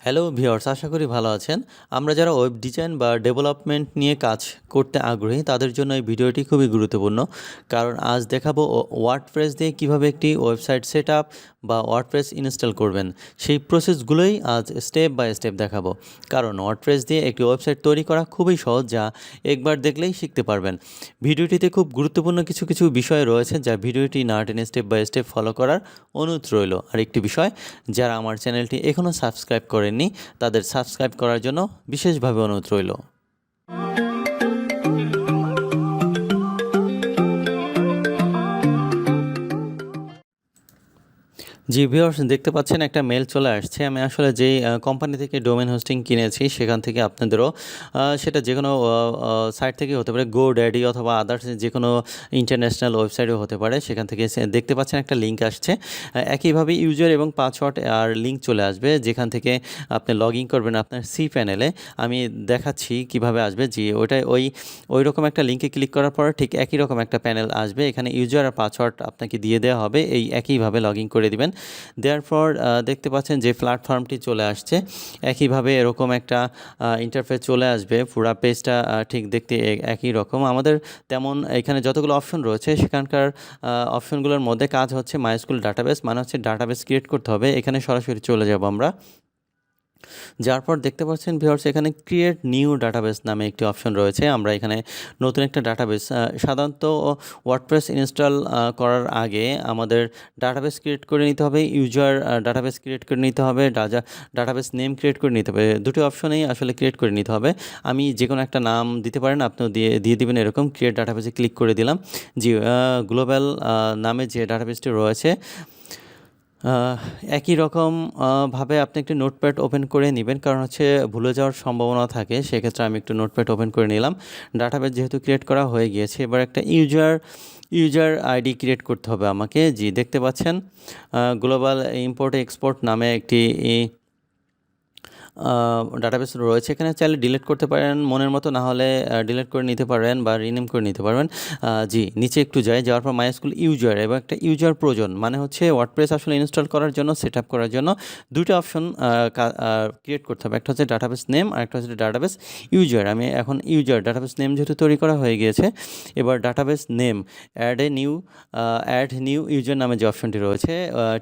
Hello viewers, আশা করি ভালো আছেন। আমরা যারা ওয়েব ডিজাইন বা ডেভেলপমেন্ট নিয়ে কাজ করতে আগ্রহী তাদের জন্য এই ভিডিওটি খুবই গুরুত্বপূর্ণ। কারণ আজ দেখাবো ওয়ার্ডপ্রেস দিয়ে কিভাবে একটি ওয়েবসাইট সেট আপ বা ওয়ার্ডপ্রেস ইনস্টল করবেন। সেই প্রসেসগুলোই আজ স্টেপ বাই স্টেপ দেখাবো। কারণ ওয়ার্ডপ্রেস দিয়ে একটি ওয়েবসাইট তৈরি করা খুবই সহজ, যা একবার দেখলেই শিখতে পারবেন। ভিডিওটিতে খুব গুরুত্বপূর্ণ কিছু কিছু বিষয় রয়েছে, যা ভিডিওটি না টেনে স্টেপ বাই স্টেপ ফলো করার অনুরোধ রইল। আর একটি বিষয়, যারা আমার চ্যানেলটি এখনও সাবস্ক্রাইব করেননি তাদের সাবস্ক্রাইব করার জন্য বিশেষভাবে অনুরোধ রইল। জি ভিউয়ার্স, দেখতে পাচ্ছেন একটা মেল চলে আসছে। আমি আসলে যেই কোম্পানি থেকে ডোমেন হোস্টিং কিনেছি সেখান থেকে আপনাদেরও সেটা যে কোনো সাইট থেকে হতে পারে, GoDaddy অথবা আদার্স যে কোনো ইন্টারন্যাশনাল ওয়েবসাইটও হতে পারে। সেখান থেকে দেখতে পাচ্ছেন একটা লিঙ্ক আসছে। একইভাবে ইউজার এবং পাসওয়ার্ড আর লিঙ্ক চলে আসবে, যেখান থেকে আপনি লগ ইন করবেন আপনার cPanel-এ। আমি দেখাচ্ছি কিভাবে আসবে। জি, ওই রকম একটা লিঙ্কে ক্লিক করার পর ঠিক একই রকম একটা প্যানেল আসবে। এখানে ইউজার আর পাসওয়ার্ড আপনাকে দিয়ে দেওয়া হবে। এই একইভাবে লগ ইন করে দিবেন। দেওয়ার পর দেখতে পাচ্ছেন যে প্ল্যাটফর্মটি চলে আসছে। একইভাবে এরকম একটা ইন্টারফেস চলে আসবে। পুরা পেজটা ঠিক দেখতে একই রকম। আমাদের তেমন এখানে যতগুলো অপশন রয়েছে সেখানকার অপশনগুলোর মধ্যে কাজ হচ্ছে মাইস্কুল ডাটাবেস, মানে হচ্ছে ডাটাবেস ক্রিয়েট করতে হবে। এখানে সরাসরি চলে যাব আমরা। যার পর দেখতে পাচ্ছেন ভিউয়ার্স, এখানে ক্রিয়েট নিউ ডাটাবেস নামে একটি অপশন রয়েছে। আমরা এখানে নতুন একটা ডাটাবেস, সাধারণত ওয়ার্ডপ্রেস ইনস্টল করার আগে আমাদের ডাটাবেস ক্রিয়েট করে নিতে হবে, ইউজার ডাটাবেস ক্রিয়েট করে নিতে হবে, ডাটাবেস নেম ক্রিয়েট করে নিতে হবে। দুটো অপশনেই আসলে ক্রিয়েট করে নিতে হবে। আমি যে কোনো একটা নাম দিতে পারেন, আপনিও দিয়ে দিবেন এরকম। ক্রিয়েট ডাটাবেসে ক্লিক করে দিলাম। জি, গ্লোবাল নামে যে ডাটাবেসটি রয়েছে, একই রকম ভাবে আপনি একটি নোটপ্যাড ওপেন করে নেবেন, কারণ হচ্ছে ভুলে যাওয়ার সম্ভাবনা থাকে। সেক্ষেত্রে আমি একটু নোটপ্যাড ওপেন করে নিলাম। ডাটাবেস যেহেতু ক্রিয়েট করা হয়ে গিয়েছে, এবার একটা ইউজার আইডি ক্রিয়েট করতে হবে আমাকে। জি, দেখতে পাচ্ছেন গ্লোবাল ইম্পোর্ট এক্সপোর্ট নামে একটি ডাটাবেস রয়েছে। এখানে চাইলে ডিলিট করতে পারেন, মনের মতো না হলে ডিলিট করে নিতে পারেন বা রিনেম করে নিতে পারবেন। জি, নিচে একটু যাওয়ার পর মাইস্কুল ইউজার এবং একটা ইউজার প্রয়োজন, মানে হচ্ছে ওয়ার্ডপ্রেস আসলে ইনস্টল করার জন্য, সেট আপ করার জন্য দুটো অপশন ক্রিয়েট করতে হবে। একটা হচ্ছে ডাটাবেস নেম আর একটা হচ্ছে ডাটাবেস ইউজার। আমি এখন ইউজার ডাটাবেস নেম যেহেতু তৈরি করা হয়ে গিয়েছে, এবার database name add new user নামে যে অপশনটি রয়েছে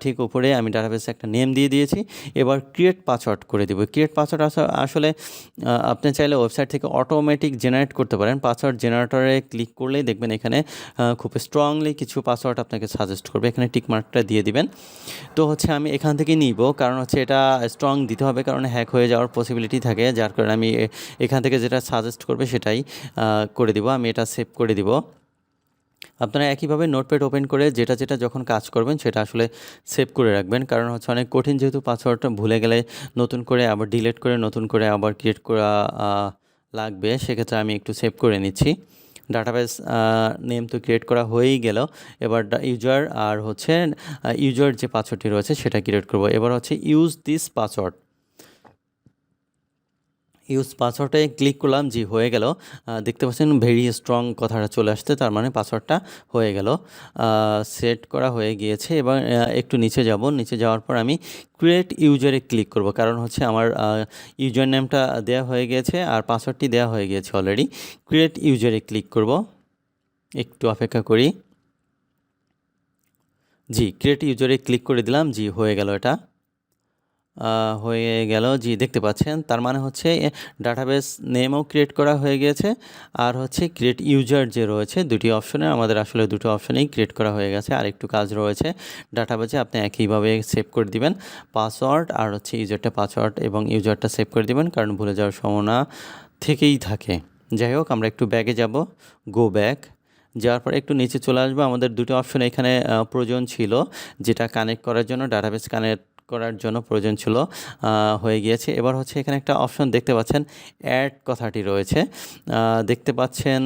ঠিক উপরে আমি ডাটাবেসে একটা নেম দিয়ে দিয়েছি। এবার ক্রিয়েট পাসওয়ার্ড করে দেবো। ক্রিয়েট পাসওয়ার্ড আসলে আপনি চাইলে ওয়েবসাইট থেকে অটোমেটিক জেনারেট করতে পারেন। পাসওয়ার্ড জেনারেটরে ক্লিক করলেই দেখবেন এখানে খুব স্ট্রংলি কিছু পাসওয়ার্ড আপনাকে সাজেস্ট করবে। এখানে টিকমার্কটা দিয়ে দিবেন। তো হচ্ছে আমি এখান থেকে নিব, কারণ হচ্ছে এটা স্ট্রং দিতে হবে, কারণ হ্যাক হয়ে যাওয়ার পসিবিলিটি থাকে। যার কারণে আমি এখান থেকে যেটা সাজেস্ট করবে সেটাই করে দিব। আমি এটা সেভ করে দিব। আপনারা একইভাবে নোটপ্যাড ওপেন করে যেটা যখন কাজ করবেন সেটা আসলে সেভ করে রাখবেন, কারণ হচ্ছে অনেক কঠিন, যেহেতু পাসওয়ার্ডটা ভুলে গেলে নতুন করে আবার ডিলিট করে নতুন করে আবার ক্রিয়েট করা লাগবে। সেক্ষেত্রে আমি একটু সেভ করে নিচ্ছি। ডাটাবেস নেম তো ক্রিয়েট করা হয়েই গেল। এবার ইউজার আর হচ্ছে ইউজার যে পাসওয়ার্ডটি রয়েছে সেটা ক্রিয়েট করব। এবার হচ্ছে ইউজ দিস পাসওয়ার্ড, ইউজ পাসওয়ার্ডে ক্লিক করলাম। জি, হয়ে গেল। দেখতে পাচ্ছেন ভেরি স্ট্রং কথাটা চলে আসছে, তার মানে পাসওয়ার্ডটা হয়ে গেল, সেট করা হয়ে গিয়েছে। এবার একটু নিচে যাব। নিচে যাওয়ার পর আমি ক্রিয়েট ইউজারে ক্লিক করব, কারণ হচ্ছে আমার ইউজার নেমটা দেওয়া হয়ে গিয়েছে আর পাসওয়ার্ডটি দেওয়া হয়ে গিয়েছে অলরেডি। ক্রিয়েট ইউজারে ক্লিক করব, একটু অপেক্ষা করি। জি, ক্রিয়েট ইউজারে ক্লিক করে দিলাম। জি, হয়ে গেল, এটা হয়ে গেল। জি, দেখতে পাচ্ছেন, তার মানে হচ্ছে ডাটাবেস নেমও ক্রিয়েট করা হয়ে গেছে আর হচ্ছে ক্রিয়েট ইউজার যে রয়েছে দুটি অপশনে, আমাদের আসলে দুটো অপশনেই ক্রিয়েট করা হয়ে গেছে। আর একটু কাজ রয়েছে ডাটাবেসে, আপনি একইভাবে সেভ করে দিবেন পাসওয়ার্ড আর হচ্ছে ইউজারটা পাসওয়ার্ড এবং ইউজারটা সেভ করে দিবেন, কারণ ভুলে যাওয়ার সম্ভাবনা থেকেই থাকে। যাই হোক, আমরা একটু ব্যাকে যাব, গো ব্যাক। যাওয়ার পর একটু নিচে চলে আসবো। আমাদের দুটো অপশন এখানে প্রয়োজন ছিল, যেটা কানেক্ট করার জন্য, ডাটাবেস কানেক্ট করার জন্য প্রয়োজন ছিল, হয়ে গিয়েছে। এবার হচ্ছে এখানে একটা অপশন দেখতে পাচ্ছেন, অ্যাড কথাটি রয়েছে, দেখতে পাচ্ছেন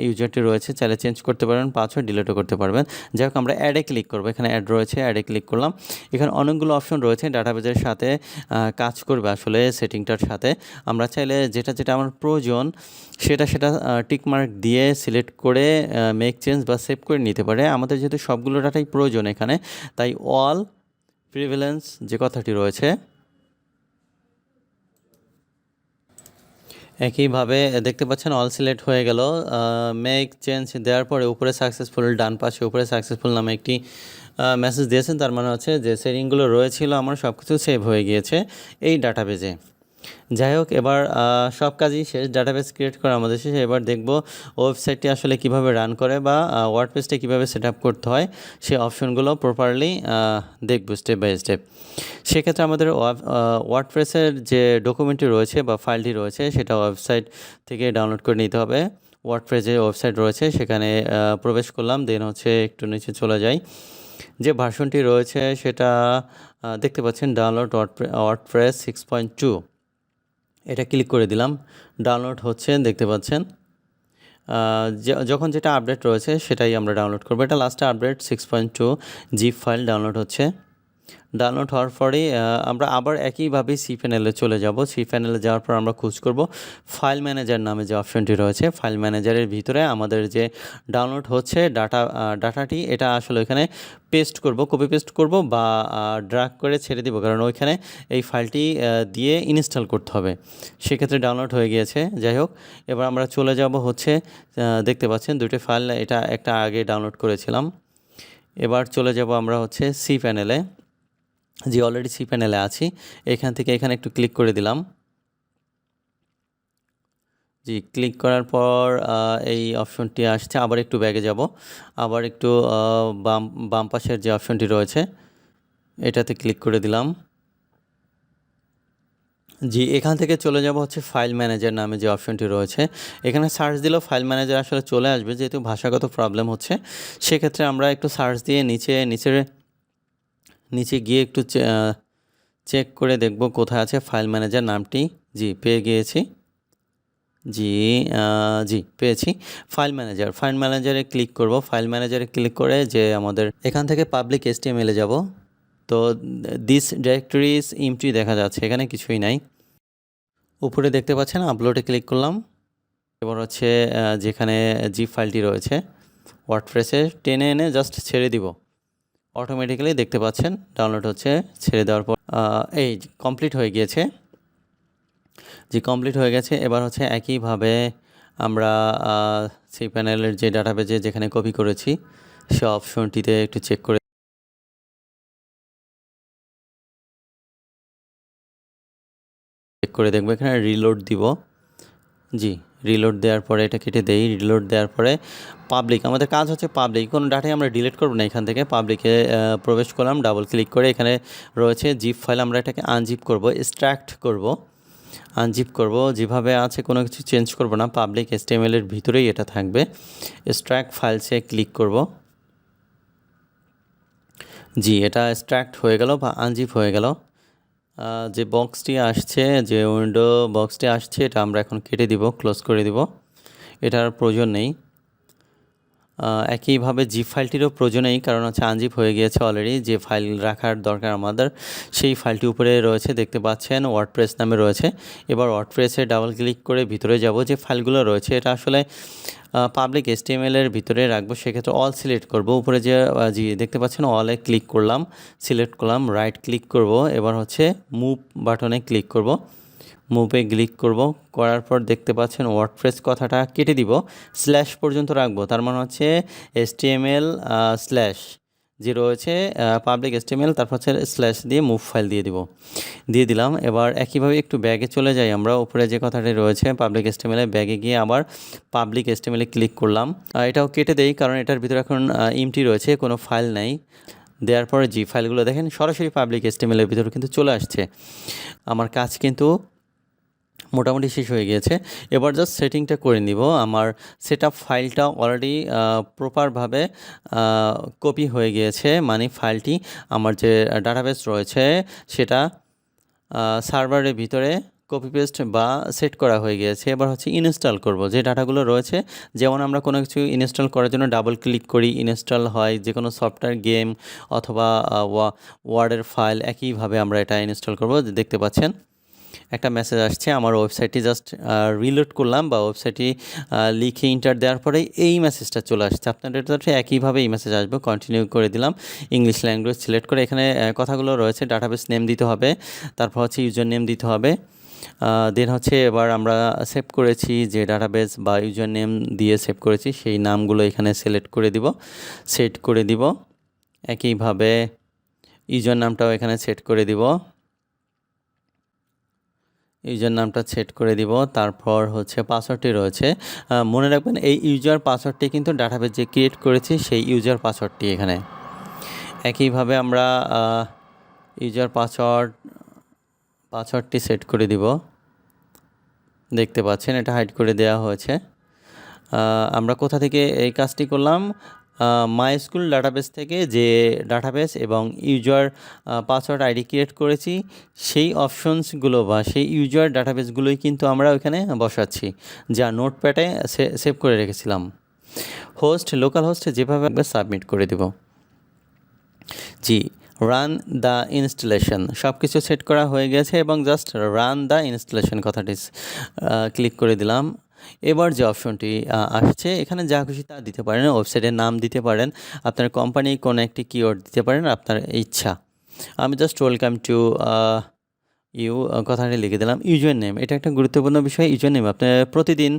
ইউজারটি রয়েছে, চাইলে চেঞ্জ করতে পারবেন, পাসওয়ার্ড ডিলিটও করতে পারবেন। যাই হোক, আমরা অ্যাডে ক্লিক করবো। এখানে অ্যাড রয়েছে, অ্যাডে ক্লিক করলাম। এখানে অনেকগুলো অপশন রয়েছে ডাটাবেজের সাথে কাজ করবে আসলে সেটিংটার সাথে। আমরা চাইলে যেটা আমার প্রয়োজন সেটা টিকমার্ক দিয়ে সিলেক্ট করে মেক চেঞ্জ বা সেভ করে নিতে পারে। আমাদের যেহেতু সবগুলো ডাটাই প্রয়োজন এখানে, তাই অল প্রিভিলেন্স যে কথাটি রয়েছে একইভাবে দেখতে পাচ্ছেন অল সিলেক্ট হয়ে গেল। মেক চেঞ্জ দেওয়ার পরে উপরে সাকসেসফুল, ডান পাশে উপরে সাকসেসফুল নামে একটি মেসেজ দিয়েছেন। তার মানে হচ্ছে যে সেটিংগুলো রয়েছিল আমার সব কিছু সেভ হয়ে গিয়েছে এই ডাটাবেজে। যাই হোক, এবার সব কাজই শেষ, ডাটাবেস ক্রিয়েট করা আমাদের শেষ। এবার দেখব ওয়েবসাইটটি আসলে কিভাবে রান করে বা ওয়ার্ডপ্রেসটা কীভাবে সেট আপ করতে হয়, সেই অপশনগুলো প্রপারলি দেখব স্টেপ বাই স্টেপ। সেক্ষেত্রে আমাদের ওয়ার্ডপ্রেসের যে ডকুমেন্টটি রয়েছে বা ফাইলটি রয়েছে সেটা ওয়েবসাইট থেকে ডাউনলোড করে নিতে হবে। ওয়ার্ডপ্রেস যে ওয়েবসাইট রয়েছে সেখানে প্রবেশ করলাম, দেন হচ্ছে একটু নিচে চলে যাই। যে ভার্সনটি রয়েছে সেটা দেখতে পাচ্ছেন ডাউনলোড ওয়ার্ডপ্রেস 6.2, এটা ক্লিক করে দিলাম। ডাউনলোড হচ্ছে দেখতে পাচ্ছেন। যখন যেটা আপডেট রয়েছে সেটাই আমরা ডাউনলোড করবো। এটা লাস্টে আপডেট 6.2 জিপ ফাইল ডাউনলোড হচ্ছে। ডাউনলোড হওয়ার পরেই আমরা আবার একইভাবে cPanel-এ চলে যাব। cPanel-এ যাওয়ার পর আমরা খোঁজ করব ফাইল ম্যানেজার নামে যে অপশনটি রয়েছে। ফাইল ম্যানেজারের ভিতরে আমাদের যে ডাউনলোড হচ্ছে ডাটাটি, এটা আসলে এখানে পেস্ট করব, কপি পেস্ট করব বা ড্র্যাগ করে ছেড়ে দিব, কারণ ওইখানে এই ফাইলটি দিয়ে ইনস্টল করতে হবে। সেক্ষেত্রে ডাউনলোড হয়ে গিয়েছে। যাই হোক, এবার আমরা চলে যাব হচ্ছে দেখতে পাচ্ছেন দুটো ফাইল, এটা একটা আগে ডাউনলোড করেছিলাম। এবার চলে যাব আমরা হচ্ছে cPanel-এ, যে অলরেডি cPanel-এ আছি। এখান থেকে এখানে একটু ক্লিক করে দিলাম। জি, ক্লিক করার পর এই অপশনটি আসছে। আবার একটু ব্যাগে যাব, আবার একটু বাম পাশের যে অপশনটি রয়েছে এটাতে ক্লিক করে দিলাম। জি, এখান থেকে চলে যাব হচ্ছে ফাইল ম্যানেজার নামে যে অপশনটি রয়েছে। এখানে সার্চ দিলেও ফাইল ম্যানেজার আসলে চলে আসবে, যেহেতু ভাষাগত প্রবলেম হচ্ছে। সেক্ষেত্রে আমরা একটু সার্চ দিয়ে নিচে গিয়ে একটু চেক করে দেখব কোথায় আছে ফাইল ম্যানেজার নামটি। জি, পেয়ে গিয়েছি। জি পেয়েছি। ফাইল ম্যানেজারে ক্লিক করব। ফাইল ম্যানেজারে ক্লিক করে যে আমাদের এখান থেকে পাবলিক HTML-এ যাব। তো দিস ডিরেক্টরি ইজ এমপ্টি দেখা যাচ্ছে, এখানে কিছুই নাই। উপরে দেখতে পাচ্ছেন আপলোডে ক্লিক করলাম। এবার হচ্ছে যেখানে জিপ ফাইলটি রয়েছে ওয়ার্ডপ্রেসে টেনে এনে জাস্ট ছেড়ে দিব। অটোমেটিক্যালি দেখতে পাচ্ছেন ডাউনলোড হচ্ছে। ছেড়ে দেওয়ার পর এই কমপ্লিট হয়ে গিয়েছে। কমপ্লিট হয়ে গেছে। এবার হচ্ছে একইভাবে আমরা cPanel-এর যে ডাটাবেজে যেখানে কপি করেছি সে অপশনটিতে একটু চেক করে দেখবো। এখানে রিলোড দিব। জি, রিলোড দেওয়ার পরে এটা কেটে দেই। রিলোড দেওয়ার পরে পাবলিক, আমাদের কাজ হচ্ছে পাবলিক, কোনো ডাটাই আমরা ডিলিট করব না। এখান থেকে পাবলিকে প্রবেশ করলাম, ডাবল ক্লিক করে এখানে রয়েছে জিপ ফাইল, আমরা এটাকে আনজিপ করব, এক্সট্রাক্ট করব, আনজিপ করব। যেভাবে আছে কোনো কিছু চেঞ্জ করব না, পাবলিক HTML-এর ভিতরেই এটা থাকবে। এক্সট্রাক্ট ফাইলসে ক্লিক করব। জি, এটা এক্সট্রাক্ট হয়ে গেল বা আনজিপ হয়ে গেল। যে বক্সটি আসছে, যে উইন্ডো বক্সটি আসছে, এটা আমরা এখন কেটে দিব, ক্লোজ করে দিব, এটার প্রয়োজন নেই। একইভাবে জিপ ফাইলটিরও প্রয়োজন নেই, কারণ হচ্ছে আনজিপ হয়ে গিয়েছে অলরেডি। যে ফাইল রাখার দরকার আমাদের সেই ফাইলটি উপরে রয়েছে দেখতে পাচ্ছেন, ওয়ার্ডপ্রেস নামে রয়েছে। এবার ওয়ার্ডপ্রেসে ডাবল ক্লিক করে ভিতরে যাব। যে ফাইলগুলো রয়েছে এটা আসলে পাবলিক HTML-এর ভিতরে রাখবো। সেক্ষেত্রে অল সিলেক্ট করব। উপরে যে দেখতে পাচ্ছেন অলে ক্লিক করলাম, সিলেক্ট করলাম, রাইট ক্লিক করব। এবার হচ্ছে মুভ বাটনে ক্লিক করব, মুভে ক্লিক করব। করার পর দেখতে পাচ্ছেন ওয়ার্ডপ্রেস কথাটা কেটে দিব, স্ল্যাশ পর্যন্ত রাখবো। তার মানে হচ্ছে HTML স্ল্যাশ যে রয়েছে পাবলিক HTML, তারপর হচ্ছে স্ল্যাশ দিয়ে মুভ ফাইল দিয়ে দিলাম। এবার একইভাবে একটু ব্যাগে চলে যাই আমরা। উপরে যে কথাটি রয়েছে পাবলিক HTML-এ, ব্যাগে গিয়ে আবার পাবলিক HTML-এ ক্লিক করলাম। এটাও কেটে দেই, কারণ এটার ভিতরে এখন এমটি রয়েছে, কোনো ফাইল নাই। দেওয়ার পরে জি ফাইলগুলো দেখেন সরাসরি পাবলিক HTML-এর ভিতরে কিন্তু চলে আসছে। আমার কাজ কিন্তু মোটামুটি শেষ হয়ে গিয়েছে। এবার জাস্ট সেটিংটা করে নিব। আমার সেটআপ ফাইলটা অলরেডি প্রপারভাবে কপি হয়ে গিয়েছে, মানে ফাইলটি আমার যে ডাটাবেস রয়েছে সেটা সার্ভারের ভিতরে কপি পেস্ট বা সেট করা হয়ে গিয়েছে। এবার হচ্ছে ইনস্টল করব। যে ডাটাগুলো রয়েছে, যেমন আমরা কোনো কিছু ইনস্টল করার জন্য ডাবল ক্লিক করি, ইনস্টল হয় যে কোনো সফটওয়্যার, গেম অথবা ওয়ার্ডের ফাইল, একইভাবে আমরা এটা ইনস্টল করব। দেখতে পাচ্ছেন একটা মেসেজ আসছে। আমার ওয়েবসাইটটি জাস্ট রিলোড করলাম বা ওয়েবসাইটটি লিখে ইন্টার দেওয়ার পরে এই মেসেজটা চলে আসছে। আপনাদের ক্ষেত্রে একইভাবে এই মেসেজ আসবে। কন্টিনিউ করে দিলাম, ইংলিশ ল্যাঙ্গুয়েজ সিলেক্ট করে এখানে কথাগুলো রয়েছে, ডাটাবেস নেম দিতে হবে, তারপর হচ্ছে ইউজার নেম দিতে হবে, দেন হচ্ছে এবার আমরা সেভ করেছি যে ডাটাবেস বা ইউজার নেম দিয়ে সেভ করেছি সেই নামগুলো এখানে সিলেক্ট করে দিব, সেট করে দিব। একইভাবে ইউজার নামটাও এখানে সেট করে দিব, ইউজার নামটা সেট করে দিব। তারপর হচ্ছে পাসওয়ার্ডটি রয়েছে, মনে রাখবেন এই ইউজার পাসওয়ার্ডটি কিন্তু ডাটাবেস যে ক্রিয়েট করেছি সেই ইউজার পাসওয়ার্ডটি এখানে। একইভাবে আমরা ইউজার পাসওয়ার্ডটি সেট করে দিব। দেখতে পাচ্ছেন এটা হাইড করে দেওয়া হয়েছে। আমরা কোথা থেকে এই কাজটি করলাম? মাইস্কুল ডাটাবেস থেকে যে ডাটাবেস এবং ইউজার পাসওয়ার্ড আইডি ক্রিয়েট করেছি সেই অপশনসগুলো বা সেই ইউজার ডাটাবেসগুলোই কিন্তু আমরা ওইখানে বসাচ্ছি, যা নোটপ্যাডে সেভ করে রেখেছিলাম। লোকাল হোস্টে যেভাবে সাবমিট করে দেব। জি, রান দ্য ইনস্টলেশন সব কিছু সেট করা হয়ে গেছে এবং জাস্ট রান দ্য ইনস্টলেশন কথাটি ক্লিক করে দিলাম। এবার যে অপশনটি আসছে এখানে যা খুশি তা দিতে পারেন, ওয়েবসাইটের নাম দিতে পারেন, আপনার কোম্পানি কোনো একটি কিওয়ার্ড দিতে পারেন, আপনার ইচ্ছা। আমি জাস্ট ওয়েলকাম টু কথাটি লিখে দিলাম। ইউজার নেম, এটা একটা গুরুত্বপূর্ণ বিষয়। ইউজার নেম আপনি প্রতিদিন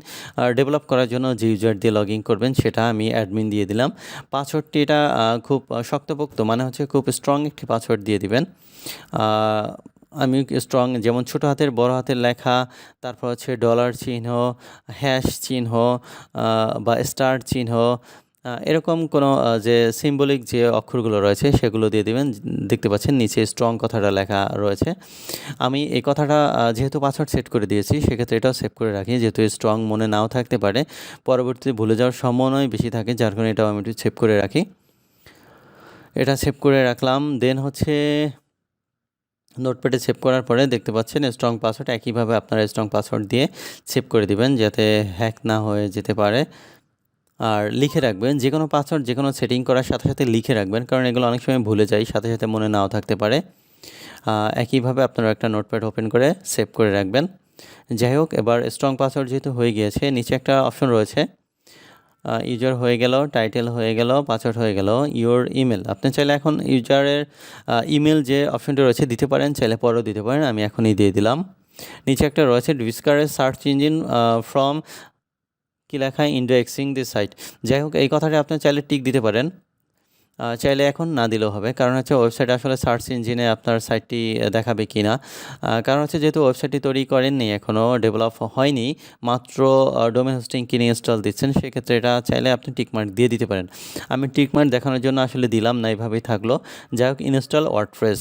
ডেভেলপ করার জন্য যে ইউজার দিয়ে লগ ইন করবেন সেটা আমি অ্যাডমিন দিয়ে দিলাম। পাসওয়ার্ডটি এটা খুব শক্তপোক্ত, মানে হচ্ছে খুব স্ট্রং একটি পাসওয়ার্ড দিয়ে দিবেন। আমি স্ট্রং, যেমন ছোটো হাতের বড় হাতের লেখা, তারপর হচ্ছে ডলার চিহ্ন, হ্যাশ চিহ্ন বা স্টার চিহ্ন, এরকম কোনো যে সিম্বলিক যে অক্ষরগুলো রয়েছে সেগুলো দিয়ে দিবেন। দেখতে পাচ্ছেন নিচে স্ট্রং কথাটা লেখা রয়েছে। আমি এই কথাটা যেহেতু পাসওয়ার্ড সেট করে দিয়েছি সেক্ষেত্রে এটাও সেভ করে রাখি, যেহেতু স্ট্রং মনে নাও থাকতে পারে, পরবর্তীতে ভুলে যাওয়ার সম্ভাবনাই বেশি থাকে, যার কারণে এটাও আমি একটু সেভ করে রাখি। এটা সেভ করে রাখলাম। দেন হচ্ছে নোটপ্যাডে সেভ করার পরে দেখতে পাচ্ছেন স্ট্রং পাসওয়ার্ড, একইভাবে আপনারা স্ট্রং পাসওয়ার্ড দিয়ে সেভ করে দিবেন যাতে হ্যাক না হয়ে যেতে পারে। আর লিখে রাখবেন, যে কোনো পাসওয়ার্ড যে কোনো সেটিং করার সাথে সাথে লিখে রাখবেন, কারণ এগুলো অনেক সময় ভুলে যাই, সাথে সাথে মনে নাও থাকতে পারে। একইভাবে আপনারা একটা নোটপ্যাড ওপেন করে সেভ করে রাখবেন। যাই হোক, এবার স্ট্রং পাসওয়ার্ড যেহেতু হয়ে গিয়েছে, নিচে একটা অপশন রয়েছে, ইউজার হয়ে গেল, টাইটেল হয়ে গেল, পাসওয়ার্ড হয়ে গেল, ইওর ইমেল। আপনি চাইলে এখন ইউজারের ইমেল যে অপশনটি রয়েছে দিতে পারেন, চাইলে পরেও দিতে পারেন, আমি এখনই দিয়ে দিলাম। নিচে একটা রয়েছে ডিসকারেজ সার্চ ইঞ্জিন ফ্রম কি লেখা, ইন্ডেক্সিং দি সাইট। যাই হোক, এই কথাটা আপনি চাইলে টিক দিতে পারেন, চাইলে এখন না দিলেও হবে, কারণ হচ্ছে ওয়েবসাইটে আসলে সার্চ ইঞ্জিনে আপনার সাইটটি দেখাবে কি না। কারণ হচ্ছে যেহেতু ওয়েবসাইটটি তৈরি করেননি, এখনও ডেভেলপ হয়নি, মাত্র ডোমেন হোস্টিং কিনে ইনস্টল দিচ্ছেন, সেক্ষেত্রে এটা চাইলে আপনি টিকমার্ক দিয়ে দিতে পারেন। আমি টিকমার্ক দেখানোর জন্য আসলে দিলাম না, এইভাবেই থাকলো। যাই হোক, ইনস্টল ওয়ার্ডপ্রেস,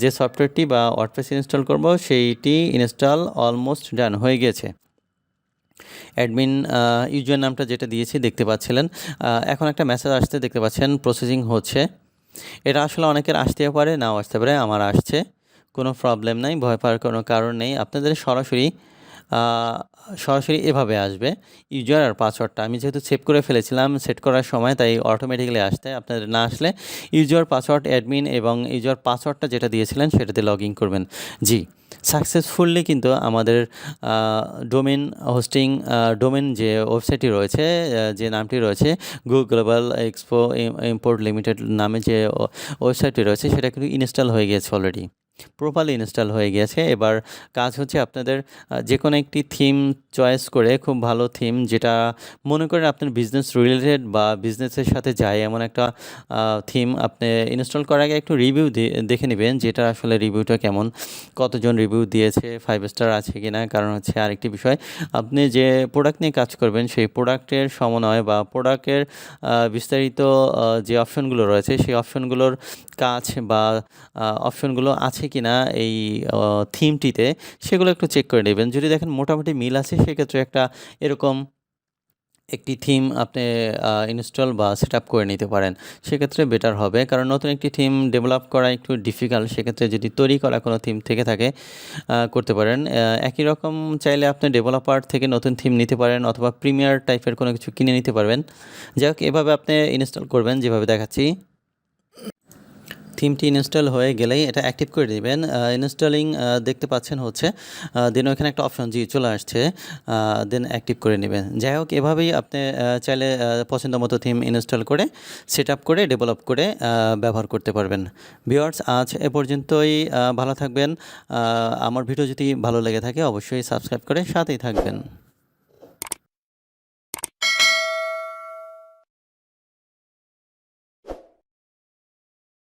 যে সফটওয়্যারটি বা ওয়ার্ডপ্রেস ইনস্টল করব সেইটি ইনস্টল অলমোস্ট ডান হয়ে গেছে। অ্যাডমিন ইউজার নামটা যেটা দিয়েছি দেখতে পাচ্ছিলেন, এখন একটা মেসেজ আসতে দেখতে পাচ্ছেন প্রসেসিং হচ্ছে। এটা আসলে অনেকের আসতেও পারে, নাও আসতে পারে, আমার আসছে, কোনো প্রবলেম নাই, ভয় পাওয়ার কোনো কারণ নেই। আপনাদের সরাসরি এভাবে আসবে ইউজার আর পাসওয়ার্ডটা। আমি যেহেতু সেভ করে ফেলেছিলাম সেট করার সময়, তাই অটোমেটিক্যালি আসতে, আপনাদের না আসলে ইউজার পাসওয়ার্ড অ্যাডমিন এবং ইউজার পাসওয়ার্ডটা যেটা দিয়েছিলেন সেটাতে লগ ইন করবেন। জি, সাকসেসফুলি কিন্তু আমাদের ডোমেন হোস্টিং ডোমেন যে ওয়েবসাইটটি রয়েছে, যে নামটি রয়েছে গ্লোবাল এক্সপো ইম্পোর্ট লিমিটেড নামে যে ওয়েবসাইটটি রয়েছে সেটা কিন্তু ইনস্টল হয়ে গিয়েছে, অলরেডি প্রপারলি ইনস্টল হয়ে গিয়েছে। এবার কাজ হচ্ছে আপনাদের যে কোনো একটি থিম চয়েস করে, খুব ভালো থিম যেটা মনে করেন আপনার বিজনেস রিলেটেড বা বিজনেসের সাথে যায় এমন একটা থিম আপনি ইনস্টল করার আগে একটু রিভিউ দেখে নেবেন, যেটা আসলে রিভিউটা কেমন, কতজন রিভিউ দিয়েছে, 5 স্টার আছে কি না। কারণ হচ্ছে আরেকটি বিষয়, আপনি যে প্রোডাক্ট নিয়ে কাজ করবেন সেই প্রোডাক্টের সমন্বয় বা প্রোডাক্টের বিস্তারিত যে অপশনগুলো রয়েছে সেই অপশনগুলোর কাজ বা অপশনগুলো আছে কি না এই থিমটিতে, সেগুলো একটু চেক করে নেবেন। যদি দেখেন মোটামুটি মিল আছে, সেক্ষেত্রে এরকম একটি থিম আপনি ইনস্টল বা সেট আপ করে নিতে পারেন, সেক্ষেত্রে বেটার হবে। কারণ নতুন একটি থিম ডেভেলপ করা একটু ডিফিকাল্ট, সেক্ষেত্রে যদি তৈরি করা কোনো থিম থেকে থাকে করতে পারেন। একই রকম চাইলে আপনি ডেভেলপার থেকে নতুন থিম নিতে পারেন, অথবা প্রিমিয়ার টাইপের কোনো কিছু কিনে নিতে পারবেন। যাই হোক, এভাবে আপনি ইনস্টল করবেন যেভাবে দেখাচ্ছি। থিমটি ইনস্টল হয়ে গেলেই এটা অ্যাক্টিভ করে দিবেন। ইনস্টলিং দেখতে পাচ্ছেন হচ্ছে, দেন ওইখানে একটা অপশন চলে আসছে, দেন অ্যাক্টিভ করে নেবেন। যাই হোক, এভাবেই আপনি চাইলে পছন্দ মতো থিম ইনস্টল করে সেট আপ করে ডেভেলপ করে ব্যবহার করতে পারবেন। ভিউয়ার্স, আজ এ পর্যন্তই। ভালো থাকবেন। আমার ভিডিও যদি ভালো লেগে থাকে অবশ্যই সাবস্ক্রাইব করে সাথেই থাকবেন।